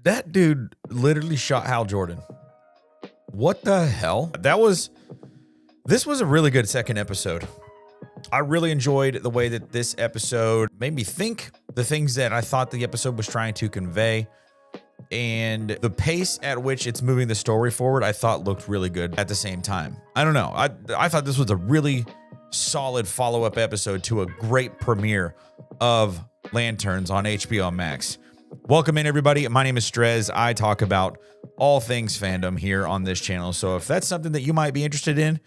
That dude literally shot Hal Jordan. What the hell? This was a really good second episode. I really enjoyed the way that this episode made me think the things that I thought the episode was trying to convey. And the pace at which it's moving the story forward, I thought looked really good at the same time. I don't know. I thought this was a really solid follow-up episode to a great premiere of Lanterns on HBO Max. Welcome in, everybody. My name is Strez. I talk about all things fandom here on this channel. So if that's something that you might be interested in,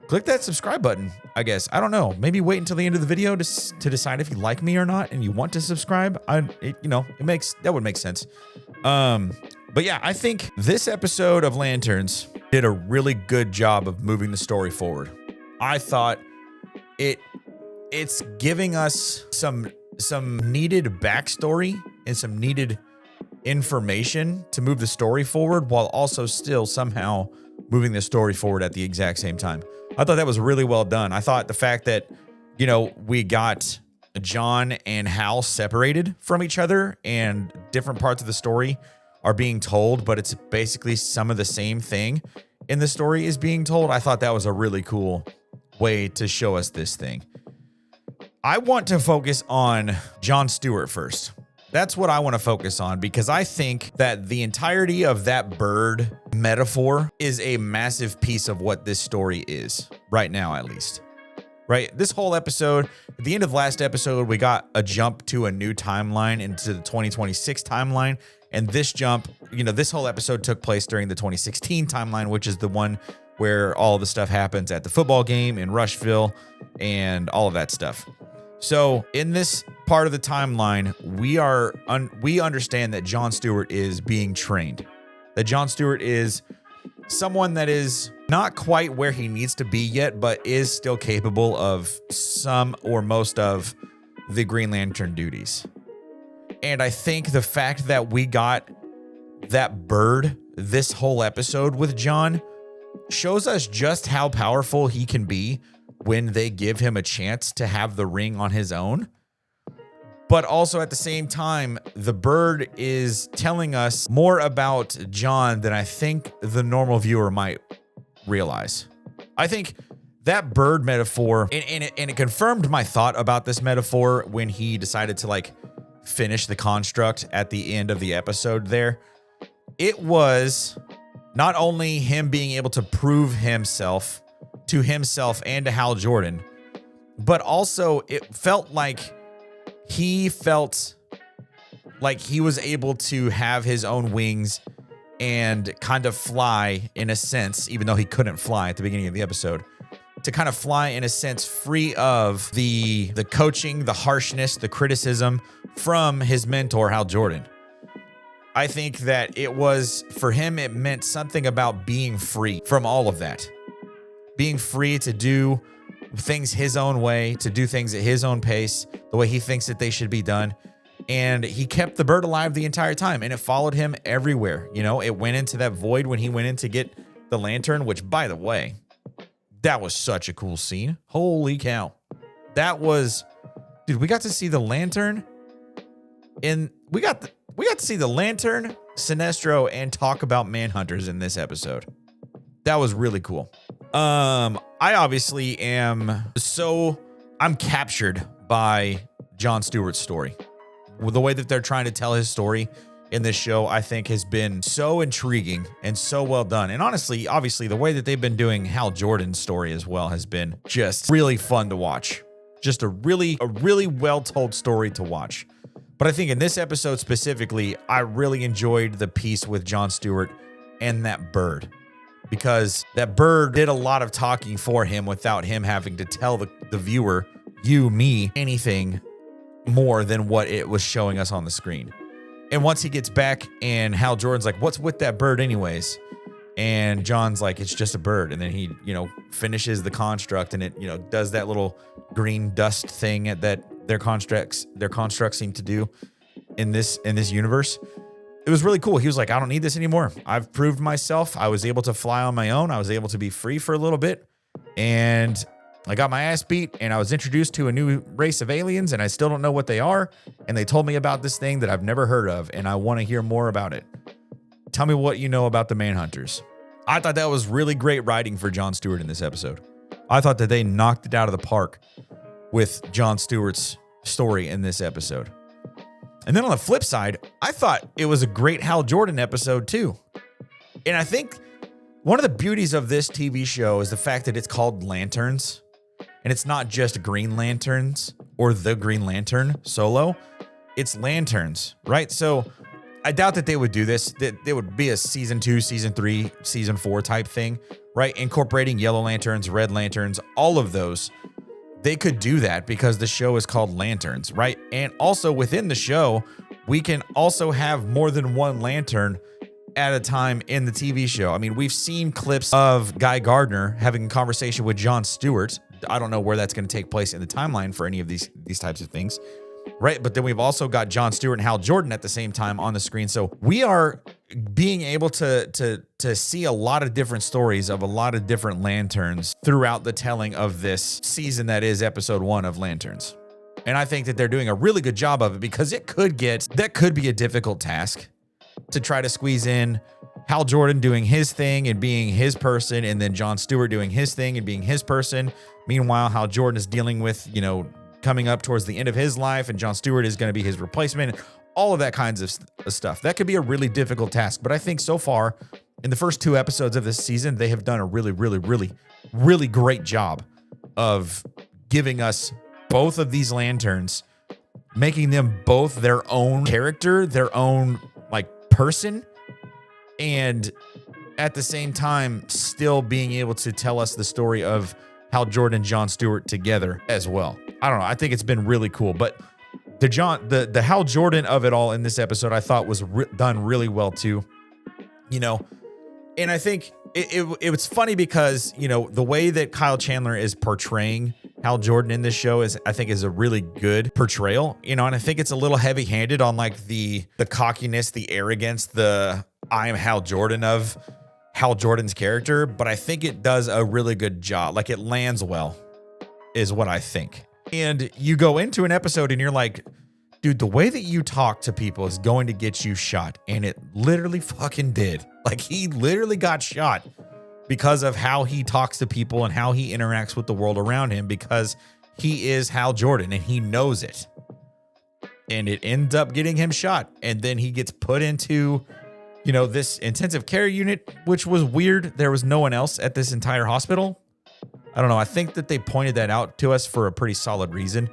click that subscribe button, I guess. I don't know. Maybe wait until the end of the video to decide if you like me or not and you want to subscribe. That would make sense. But yeah, I think this episode of Lanterns did a really good job of moving the story forward. I thought it's giving us some needed backstory and some needed information to move the story forward while also still somehow moving the story forward at the exact same time. I thought that was really well done. I thought the fact that, we got John and Hal separated from each other and different parts of the story are being told, but it's basically some of the same thing in the story is being told. I thought that was a really cool way to show us this thing. I want to focus on John Stewart first. That's what I want to focus on because I think that the entirety of that bird metaphor is a massive piece of what this story is right now, at least. Right? This whole episode, at the end of last episode, we got a jump to a new timeline into the 2026 timeline. And this jump, this whole episode took place during the 2016 timeline, which is the one where all the stuff happens at the football game in Rushville and all of that stuff. So in this part of the timeline, we understand that John Stewart is being trained, that John Stewart is someone that is not quite where he needs to be yet, but is still capable of some or most of the Green Lantern duties. And I think the fact that we got that bird this whole episode with John shows us just how powerful he can be when they give him a chance to have the ring on his own. But also at the same time, the bird is telling us more about John than I think the normal viewer might realize. I think that bird metaphor, and it confirmed my thought about this metaphor when he decided to finish the construct at the end of the episode there. It was not only him being able to prove himself to himself and to Hal Jordan, but also it felt like he was able to have his own wings and kind of fly in a sense, even though he couldn't fly at the beginning of the episode, to kind of fly in a sense free of the coaching, the harshness, the criticism from his mentor, Hal Jordan. I think that it was, for him, it meant something about being free from all of that. Being free to do things his own way, to do things at his own pace, the way he thinks that they should be done. And he kept the bird alive the entire time, and it followed him everywhere. It went into that void when he went in to get the lantern, which, by the way, that was such a cool scene. Holy cow. We got to see the lantern we got to see the lantern, Sinestro, and talk about Manhunters in this episode. That was really cool. I obviously I'm captured by John Stewart's story. The way that they're trying to tell his story in this show, I think, has been so intriguing and so well done. And honestly, obviously, the way that they've been doing Hal Jordan's story as well has been just really fun to watch. Just a really well told story to watch. But I think in this episode specifically, I really enjoyed the piece with John Stewart and that bird, because that bird did a lot of talking for him without him having to tell the viewer, me, anything more than what it was showing us on the screen. And once he gets back and Hal Jordan's like, what's with that bird anyways? And John's like, it's just a bird. And then he, finishes the construct and it, does that little green dust thing that their constructs seem to do in this universe. It was really cool. He was like, I don't need this anymore. I've proved myself. I was able to fly on my own. I was able to be free for a little bit. And I got my ass beat and I was introduced to a new race of aliens and I still don't know what they are. And they told me about this thing that I've never heard of and I want to hear more about it. Tell me what you know about the Manhunters. I thought that was really great writing for Jon Stewart in this episode. I thought that they knocked it out of the park with Jon Stewart's story in this episode. And then on the flip side, I thought it was a great Hal Jordan episode too. And I think one of the beauties of this TV show is the fact that it's called Lanterns. And it's not just Green Lanterns or the Green Lantern solo. It's Lanterns, right? So I doubt that they would do this. That it would be a season 2, season 3, season 4 type thing, right? Incorporating Yellow Lanterns, Red Lanterns, all of those. They could do that because the show is called Lanterns, right? And also within the show, we can also have more than one lantern at a time in the TV show. I mean, we've seen clips of Guy Gardner having a conversation with Jon Stewart. I don't know where that's going to take place in the timeline for any of these types of things, right? But then we've also got Jon Stewart and Hal Jordan at the same time on the screen. So we are being able to see a lot of different stories of a lot of different lanterns throughout the telling of this season that is episode 1 of Lanterns. And I think that they're doing a really good job of it because that could be a difficult task to try to squeeze in Hal Jordan doing his thing and being his person, and then Jon Stewart doing his thing and being his person. Meanwhile, Hal Jordan is dealing with, coming up towards the end of his life, and Jon Stewart is going to be his replacement, all of that kinds of stuff. That could be a really difficult task. But I think so far, in the first 2 episodes of this season, they have done a really, really, really, really great job of giving us both of these lanterns, making them both their own character, their own person, and at the same time still being able to tell us the story of Hal Jordan and Jon Stewart together as well. I don't know. I think it's been really cool. But the Hal Jordan of it all in this episode, I thought was done really well too. And I think it was funny because, the way that Kyle Chandler is portraying Hal Jordan in this show is a really good portrayal, and I think it's a little heavy handed on the cockiness, the arrogance, the I am Hal Jordan of Hal Jordan's character. But I think it does a really good job. It lands well is what I think. And you go into an episode and you're like, dude, the way that you talk to people is going to get you shot. And it literally fucking did. He literally got shot because of how he talks to people and how he interacts with the world around him, because he is Hal Jordan and he knows it. And it ends up getting him shot. And then he gets put into, this intensive care unit, which was weird. There was no one else at this entire hospital. I don't know. I think that they pointed that out to us for a pretty solid reason.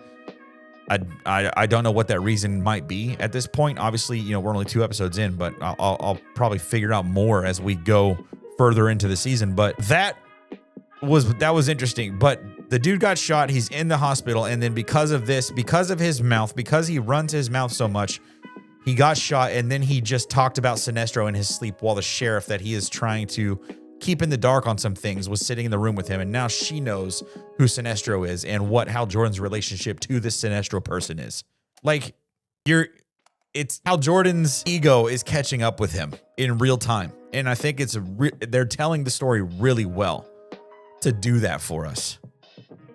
I don't know what that reason might be at this point. Obviously, we're only 2 episodes in, but I'll probably figure out more as we go further into the season. But that was interesting. But the dude got shot. He's in the hospital. And then because of his mouth, because he runs his mouth so much, he got shot. And then he just talked about Sinestro in his sleep while the sheriff that he is trying to keep in the dark on some things was sitting in the room with him. And now she knows who Sinestro is and what Hal Jordan's relationship to this Sinestro person is. It's Hal Jordan's ego is catching up with him in real time. And I think they're telling the story really well to do that for us.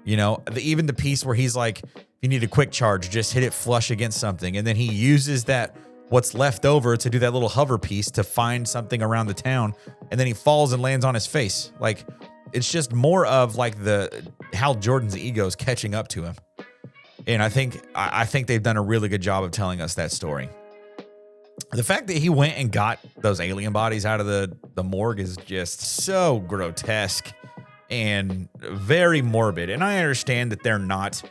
Even the piece where he's like, if you need a quick charge, just hit it flush against something. And then he uses what's left over to do that little hover piece to find something around the town. And then he falls and lands on his face. It's just more of the Hal Jordan's ego's catching up to him. And I think they've done a really good job of telling us that story. The fact that he went and got those alien bodies out of the morgue is just so grotesque and very morbid. And I understand that they're not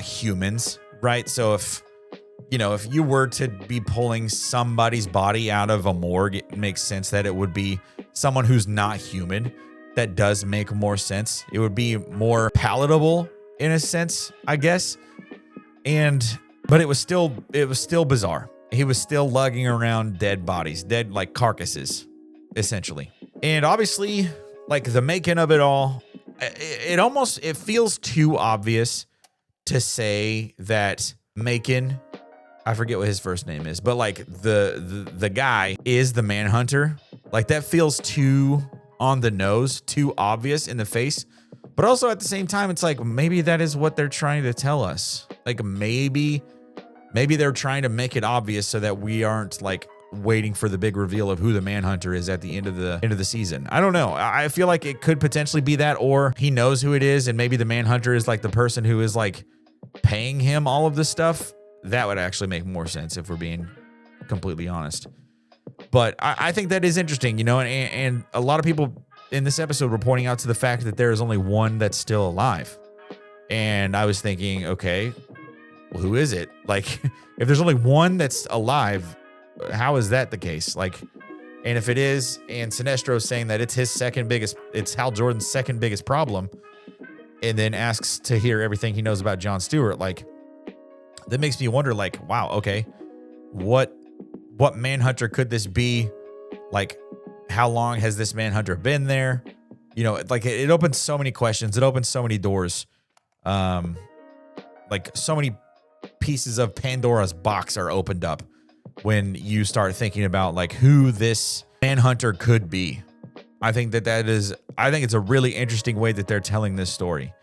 humans, right? So if you were to be pulling somebody's body out of a morgue, it makes sense that it would be someone who's not human. That does make more sense. It would be more palatable in a sense, I guess. But it was still bizarre. He was still lugging around dead bodies, dead carcasses, essentially. And obviously, the making of it all, it feels too obvious to say that Macon, I forget what his first name is, but the guy is the Manhunter. That feels too on the nose, too obvious in the face. But also at the same time, it's like, maybe that is what they're trying to tell us. Like maybe they're trying to make it obvious so that we aren't like waiting for the big reveal of who the Manhunter is at the end of the season. I don't know. I feel like it could potentially be that, or he knows who it is, and maybe the Manhunter is like the person who is like paying him all of this stuff. That would actually make more sense if we're being completely honest. But I think that is interesting, you know, and a lot of people in this episode were pointing out to the fact that there is only one that's still alive. And I was thinking, okay, well, who is it? Like, if there's only one that's alive, how is that the case? Like, and if it is, and Sinestro saying that it's it's Hal Jordan's second biggest problem, and then asks to hear everything he knows about Jon Stewart, like, that makes me wonder, like, wow, okay, what Manhunter could this be? Like, how long has this Manhunter been there? You know, like, it opens so many questions. It opens so many doors. Like, so many pieces of Pandora's box are opened up when you start thinking about like who this Manhunter could be. I think it's a really interesting way that they're telling this story.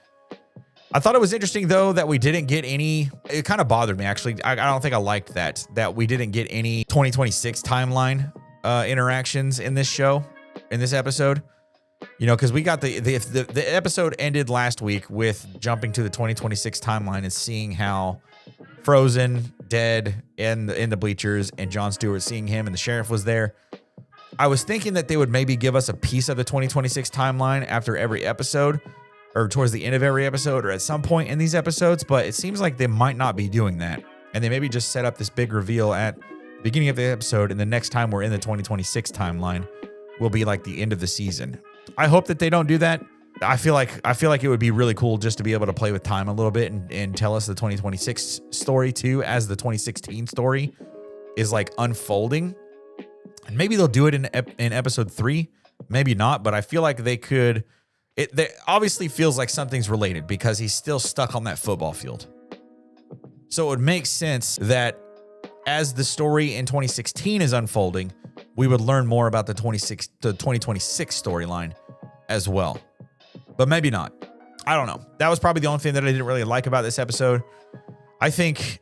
I thought it was interesting though that we didn't get any, it kind of bothered me actually. I don't think I liked that we didn't get any 2026 timeline interactions in this show, in this episode. You know, because we got the episode ended last week with jumping to the 2026 timeline and seeing how Frozen, dead, in the bleachers, and Jon Stewart, seeing him, and the sheriff was there. I was thinking that they would maybe give us a piece of the 2026 timeline after every episode, or towards the end of every episode, or at some point in these episodes, but it seems like they might not be doing that. And they maybe just set up this big reveal at the beginning of the episode, and the next time we're in the 2026 timeline will be like the end of the season. I hope that they don't do that. I feel like it would be really cool just to be able to play with time a little bit and tell us the 2026 story too, as the 2016 story is like unfolding. And maybe they'll do it in episode 3, maybe not, but I feel like they could. It obviously feels like something's related because he's still stuck on that football field. So it would make sense that as the story in 2016 is unfolding, we would learn more about the 2026 storyline as well. But maybe not. I don't know. That was probably the only thing that I didn't really like about this episode. I think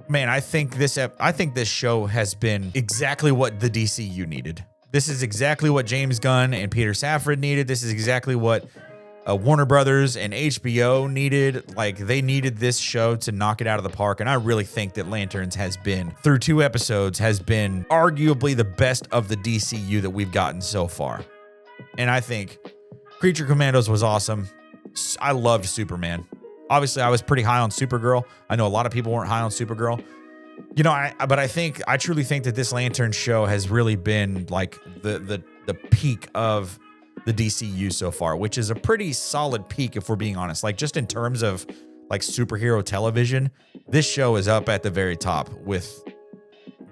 this show has been exactly what the DCU needed. This is exactly what James Gunn and Peter Safran needed. This is exactly what Warner Brothers and HBO needed. Like, they needed this show to knock it out of the park. And I really think that Lanterns has been, through 2 episodes, has been arguably the best of the DCU that we've gotten so far. And I think Creature Commandos was awesome. I loved Superman. Obviously, I was pretty high on Supergirl. I know a lot of people weren't high on Supergirl. You know, I truly think that this Lantern show has really been like the peak of the DCU so far, which is a pretty solid peak if we're being honest. Like, just in terms of like superhero television, this show is up at the very top with,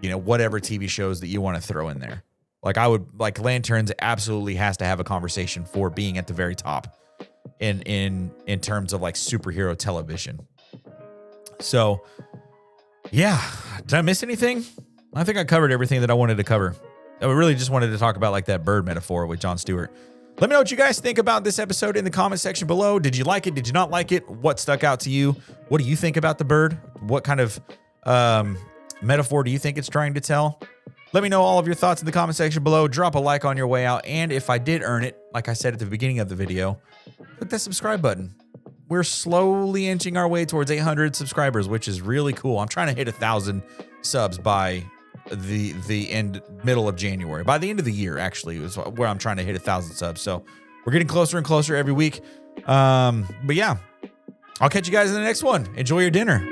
you know, whatever TV shows that you want to throw in there. Like, Lanterns absolutely has to have a conversation for being at the very top in terms of like superhero television. So yeah, did I miss anything? I think I covered everything that I wanted to cover. I really just wanted to talk about like that bird metaphor with Jon Stewart. Let me know what you guys think about this episode in the comment section below. Did you like it? Did you not like it? What stuck out to you? What do you think about the bird? What kind of metaphor do you think it's trying to tell? Let me know all of your thoughts in the comment section below. Drop a like on your way out. And if I did earn it, like I said at the beginning of the video, click that subscribe button. We're slowly inching our way towards 800 subscribers, which is really cool. I'm trying to hit 1,000 subs by the middle of January. By the end of the year, actually, is where I'm trying to hit 1,000 subs. So we're getting closer and closer every week. But yeah, I'll catch you guys in the next one. Enjoy your dinner.